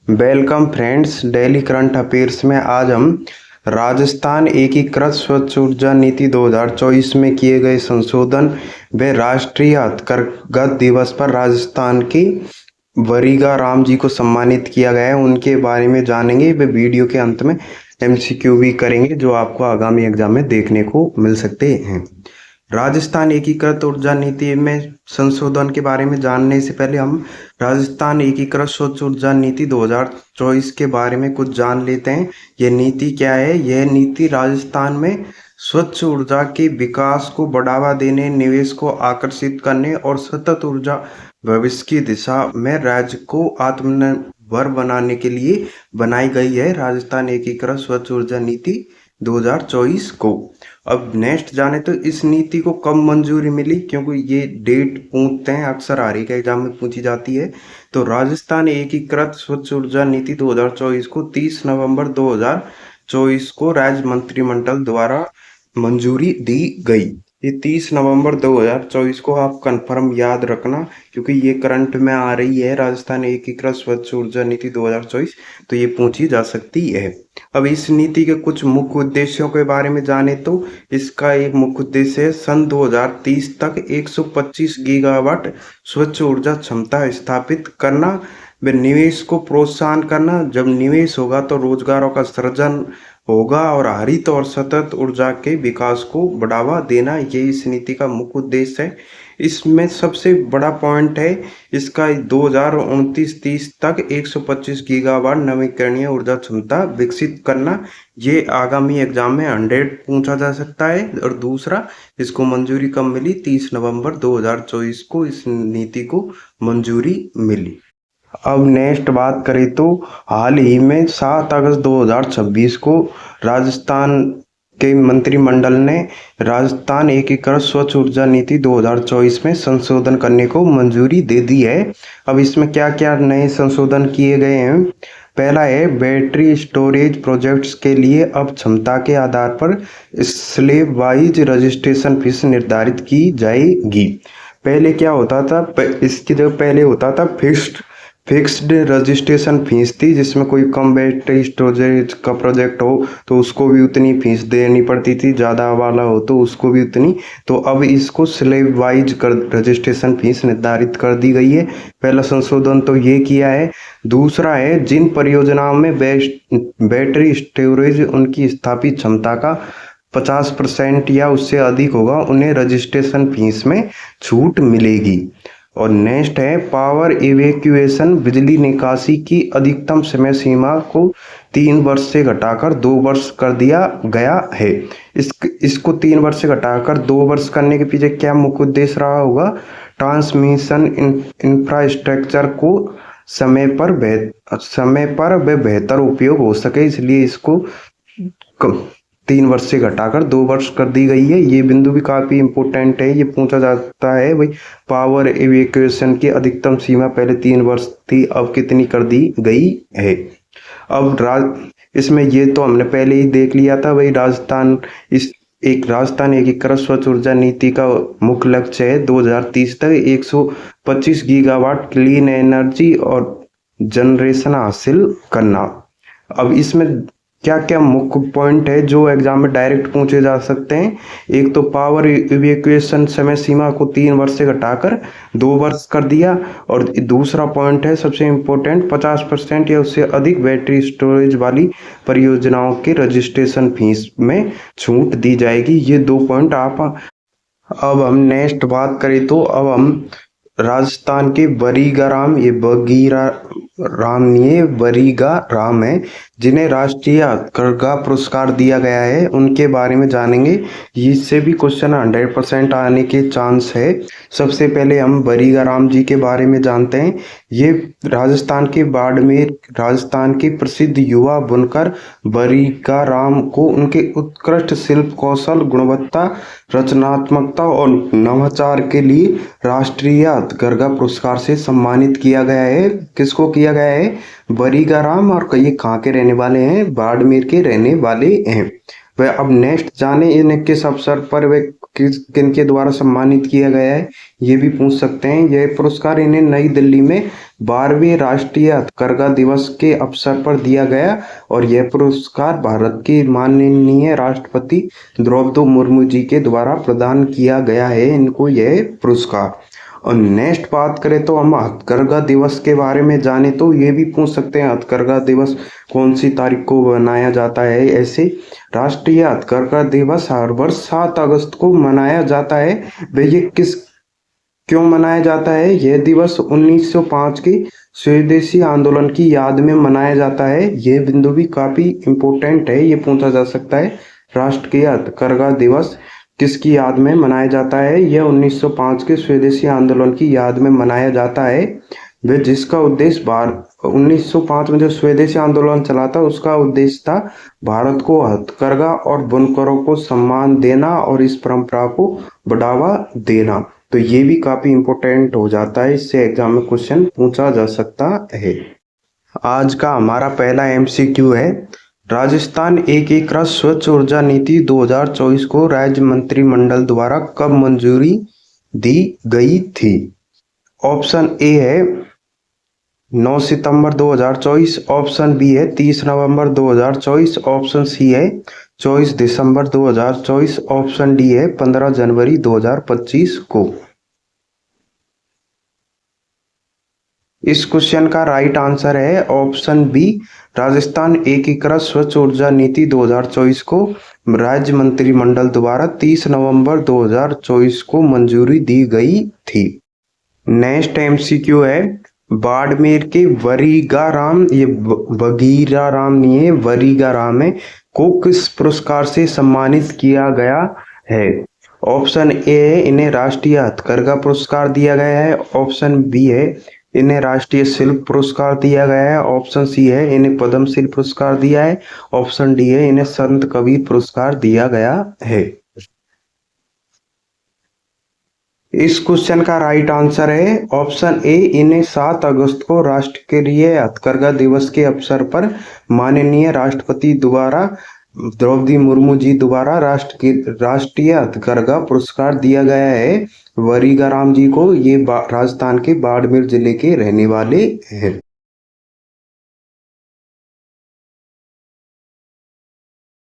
Welcome friends, daily current affairs में आज हम राजस्थान एकीकृत स्वच्छ ऊर्जा नीति 2024 में किए गए संशोधन व राष्ट्रीय हथकरघा दिवस पर राजस्थान के वरीगा राम जी को सम्मानित किया गया है, उनके बारे में जानेंगे। वे वीडियो के अंत में एमसीक्यू भी करेंगे जो आपको आगामी एग्जाम में देखने को मिल सकते हैं। राजस्थान एकीकृत ऊर्जा नीति में संशोधन के बारे में जानने से पहले हम राजस्थान एकीकृत स्वच्छ ऊर्जा नीति 2024 के बारे में कुछ जान लेते हैं। यह नीति क्या है? यह नीति राजस्थान में स्वच्छ ऊर्जा के विकास को बढ़ावा देने, निवेश को आकर्षित करने और सतत ऊर्जा भविष्य की दिशा में राज्य को आत्मनिर्भर बनाने के लिए बनाई गई है। राजस्थान एकीकृत स्वच्छ ऊर्जा नीति 2024 को अब नेक्स्ट जाने तो इस नीति को कब मंजूरी मिली, क्योंकि ये डेट पूछते हैं, अक्सर हर एक एग्जाम में पूछी जाती है। तो राजस्थान एकीकृत स्वच्छ ऊर्जा नीति 2024 को 30 नवंबर 2024 को राज्य मंत्रिमंडल द्वारा मंजूरी दी गई। ये 30 नवंबर 2024 को आप कंफर्म याद रखना, क्योंकि ये करंट में आ रही है। राजस्थान एकीकृत स्वच्छ ऊर्जा नीति 2024 तो ये पूछी जा सकती है। अब इस नीति के कुछ मुख्य उद्देश्यों के बारे में जाने तो इसका एक मुख्य उद्देश्य है सन 2030 तक 125 गीगावाट स्वच्छ ऊर्जा क्षमता स्थापित करना व निवेश को प्रोत्साहन करना। जब निवेश होगा तो रोजगारों का सृजन होगा और हरित और सतत ऊर्जा के विकास को बढ़ावा देना, ये इस नीति का मुख्य उद्देश्य है। इसमें सबसे बड़ा पॉइंट है इसका 2029-30 तक 125 गीगावाट नवीकरणीय ऊर्जा क्षमता विकसित करना। ये आगामी एग्जाम में 100 पूछा जा सकता है। और दूसरा, इसको मंजूरी कब मिली? 30 नवंबर 2024 को इस नीति को मंजूरी मिली। अब नेक्स्ट बात करें तो हाल ही में 7 अगस्त 2026 को राजस्थान के मंत्रिमंडल ने राजस्थान एकीकृत स्वच्छ ऊर्जा नीति 2024 में संशोधन करने को मंजूरी दे दी है। अब इसमें क्या क्या नए संशोधन किए गए हैं? पहला है, बैटरी स्टोरेज प्रोजेक्ट्स के लिए अब क्षमता के आधार पर स्लैब वाइज रजिस्ट्रेशन फीस निर्धारित की जाएगी। पहले क्या होता था? इसकी जगह पहले होता था फिक्स्ड रजिस्ट्रेशन फीस थी, जिसमें कोई कम बैटरी स्टोरेज का प्रोजेक्ट हो तो उसको भी उतनी फीस देनी पड़ती थी, ज़्यादा वाला हो तो उसको भी उतनी। तो अब इसको स्लैब वाइज रजिस्ट्रेशन फीस निर्धारित कर दी गई है। पहला संशोधन तो ये किया है। दूसरा है, जिन परियोजनाओं में बैटरी स्टोरेज उनकी स्थापित क्षमता का 50% या उससे अधिक होगा, उन्हें रजिस्ट्रेशन फीस में छूट मिलेगी। और नेक्स्ट है, पावर इवैक्यूएशन बिजली निकासी की अधिकतम समय सीमा को 3 वर्ष से घटाकर 2 वर्ष कर दिया गया है। इसको 3 वर्ष से घटाकर 2 वर्ष करने के पीछे क्या मुख्य उद्देश्य रहा होगा? ट्रांसमिशन इंफ्रास्ट्रक्चर को समय पर व बेहतर उपयोग हो सके, इसलिए इसको 3 वर्ष से घटाकर 2 वर्ष कर दी गई है। ये बिंदु भी काफी इंपॉर्टेंट है, ये पूछा जाता है भाई पावर इवैक्यूएशन की अधिकतम सीमा पहले 3 वर्ष थी, अब कितनी कर दी गई है। अब इसमें ये तो हमने पहले ही देख लिया था भाई, राजस्थान एकीकृत स्वच्छ ऊर्जा नीति का मुख्य लक्ष्य है 2030 तक 125 गीगावाट क्लीन एनर्जी और जनरेशन हासिल करना। अब इसमें क्या क्या मुख्य पॉइंट है जो एग्जाम में डायरेक्ट पूछे जा सकते हैं? एक तो पावर इवैक्यूएशन समय सीमा को 3 वर्ष से घटाकर 2 वर्ष कर दिया। और दूसरा पॉइंट है सबसे इम्पोर्टेंट, 50% या उससे अधिक बैटरी स्टोरेज वाली परियोजनाओं के रजिस्ट्रेशन फीस में छूट दी जाएगी। ये 2 पॉइंट अब हम नेक्स्ट बात करें तो अब हम राजस्थान के वरीगा राम, ये बगीरा राम नहीं है, वरीगा राम है, जिन्हें राष्ट्रीय हथकरघा पुरस्कार दिया गया है, उनके बारे में जानेंगे। इससे भी क्वेश्चन 100% आने के चांस है। सबसे पहले हम वरीगा राम जी के बारे में जानते हैं। ये राजस्थान के बाड़मेर राजस्थान के प्रसिद्ध युवा बुनकर वरीगा राम को उनके उत्कृष्ट शिल्प कौशल, गुणवत्ता, रचनात्मकता और नवाचार के लिए राष्ट्रीय हथकरघा पुरस्कार से सम्मानित किया गया है। किसको किया गया है? वरीगा राम। और ये कहाँ के रहने वाले हैं? बाड़मेर के रहने वाले हैं वह। अब नेक्स्ट जाने इन्हें किस अवसर पर वे किनके द्वारा सम्मानित किया गया है, ये भी पूछ सकते हैं। यह पुरस्कार इन्हें नई दिल्ली में 12वें राष्ट्रीय हथकरघा दिवस के अवसर पर दिया गया और यह पुरस्कार भारत की माननीय राष्ट्रपति द्रौपदी मुर्मू जी के द्वारा प्रदान किया गया है इनको यह पुरस्कार। और नेक्स्ट बात करें तो हम हथकरघा दिवस के बारे में जाने तो ये भी पूछ सकते हैं हथकरघा दिवस कौन सी तारीख को मनाया जाता है। ऐसे राष्ट्रीय हथकरघा दिवस हर वर्ष 7 अगस्त को मनाया जाता है। ये क्यों मनाया जाता है? यह दिवस 1905 के स्वदेशी आंदोलन की याद में मनाया जाता है। यह बिंदु भी काफी इम्पोर्टेंट है, ये पूछा जा सकता है। राष्ट्रीय हथकरघा दिवस किसकी याद में मनाया जाता है? यह 1905 के स्वदेशी आंदोलन की याद में मनाया जाता है। वे जिसका उद्देश्य 1905 में जो स्वदेशी आंदोलन चला था उसका उद्देश्य था भारत को हथकरघा और बुनकरों को सम्मान देना और इस परंपरा को बढ़ावा देना। तो ये भी काफी इम्पोर्टेंट हो जाता है, इससे एग्जाम में क्वेश्चन पूछा जा सकता है। आज का हमारा पहला एमसीक्यू है, राजस्थान एकीकृत स्वच्छ ऊर्जा नीति 2024 को राज्य मंत्रिमंडल द्वारा कब मंजूरी दी गई थी? ऑप्शन ए है 9 सितंबर 2024, ऑप्शन बी है 30 नवंबर 2024, ऑप्शन सी है 24 दिसंबर 2024, ऑप्शन डी है 15 जनवरी 2025 को। इस क्वेश्चन का राइट आंसर है ऑप्शन बी, राजस्थान एकीकृत स्वच्छ ऊर्जा नीति 2024 को राज्य मंत्रिमंडल द्वारा 30 नवंबर 2024 को मंजूरी दी गई थी। नेक्स्ट एमसीक्यू है, बाड़मेर के वरीगाराम, ये वगीराराम नहीं है, वरीगाराम है, को किस पुरस्कार से सम्मानित किया गया है? ऑप्शन ए है इन्हें राष्ट्रीय हथकरघा पुरस्कार दिया गया है, ऑप्शन बी है इन्हें राष्ट्रीय शिल्प पुरस्कार दिया गया है, ऑप्शन सी है इन्हें पद्मश्री पुरस्कार दिया है, ऑप्शन डी है इन्हें संत कबीर पुरस्कार दिया गया है। इस क्वेश्चन का राइट आंसर है ऑप्शन ए, इन्हें 7 अगस्त को राष्ट्रीय हथकरघा दिवस के अवसर पर माननीय राष्ट्रपति द्वारा द्रौपदी मुर्मू जी द्वारा राष्ट्रीय हथकरघा पुरस्कार दिया गया है वरीगाराम जी को। ये राजस्थान के बाड़मेर जिले के रहने वाले हैं।